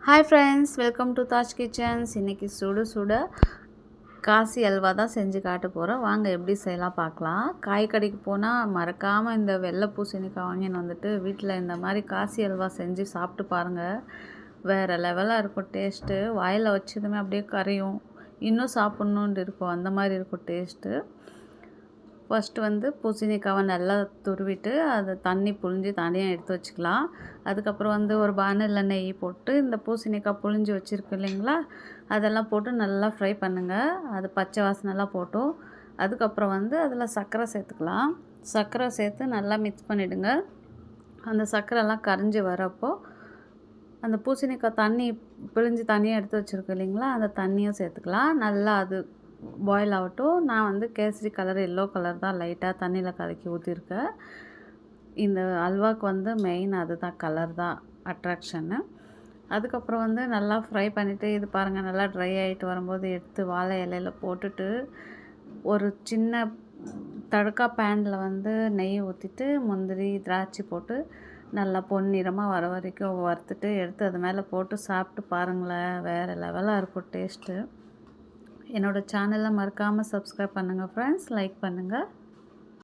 Hi friends, welcome to Taj kitchens. இன்றைக்கி சுட சுட காசி அல்வா தான் செஞ்சு காட்ட போகிறோம். வாங்க எப்படி செய்யலாம் பார்க்கலாம். காய் கடைக்கு போனால் மறக்காமல் இந்த வெள்ளை பூசணிக்காய் வாங்கின்னு வந்துட்டு வீட்டில் இந்த மாதிரி காசி அல்வா செஞ்சு சாப்பிட்டு பாருங்கள். வேறு லெவலாக இருக்கும் டேஸ்ட்டு. வாயில் வச்சதுமே அப்படியே கரையும், இன்னும் சாப்பிட்ணுன்ட்டு இருக்கும், அந்த மாதிரி இருக்கும் டேஸ்ட்டு. ஃபஸ்ட்டு பூசணிக்காவை நல்லா துருவிட்டு அதை தண்ணி புழிஞ்சு தனியாக எடுத்து வச்சுக்கலாம். அதுக்கப்புறம் ஒரு பானலில் நெய் போட்டு இந்த பூசணிக்காய் புழிஞ்சு வச்சுருக்கு இல்லைங்களா, அதெல்லாம் போட்டு நல்லா ஃப்ரை பண்ணுங்கள். அது பச்சை வாசனைலாம் போட்டும். அதுக்கப்புறம் அதில் சர்க்கரை சேர்த்துக்கலாம். சர்க்கரை சேர்த்து நல்லா மிக்ஸ் பண்ணிவிடுங்க. அந்த சர்க்கரைலாம் கரைஞ்சி வரப்போ அந்த பூசணிக்காய் தண்ணி பிழிஞ்சு தனியாக எடுத்து வச்சுருக்கு இல்லைங்களா, அந்த தண்ணியும் சேர்த்துக்கலாம். நல்லா அது பாயில் ஆகட்டும். நான் கேசரி கலர், எல்லோ கலர் தான் லைட்டாக தண்ணியில் கலக்கி ஊற்றிருக்கேன். இந்த அல்வாவுக்கு மெயின் அதுதான், கலர் தான் அட்ராக்ஷன்னு. அதுக்கப்புறம் நல்லா ஃப்ரை பண்ணிவிட்டு, இது பாருங்கள் நல்லா ட்ரை ஆகிட்டு வரும்போது எடுத்து வாழை இலையில் போட்டுட்டு ஒரு சின்ன தடுக்கா பேனில் நெய் ஊற்றிட்டு முந்திரி திராட்சை போட்டு நல்லா பொன்னிறமாக வர வரைக்கும் வறுத்துட்டு எடுத்து அது மேலே போட்டு சாப்பிட்டு பாருங்களேன். வேறு லெவலாக இருக்கும் டேஸ்ட்டு. என்னோடய சேனலை மறக்காமல் சப்ஸ்கிரைப் பண்ணுங்கள் ஃப்ரெண்ட்ஸ், லைக் பண்ணுங்கள்.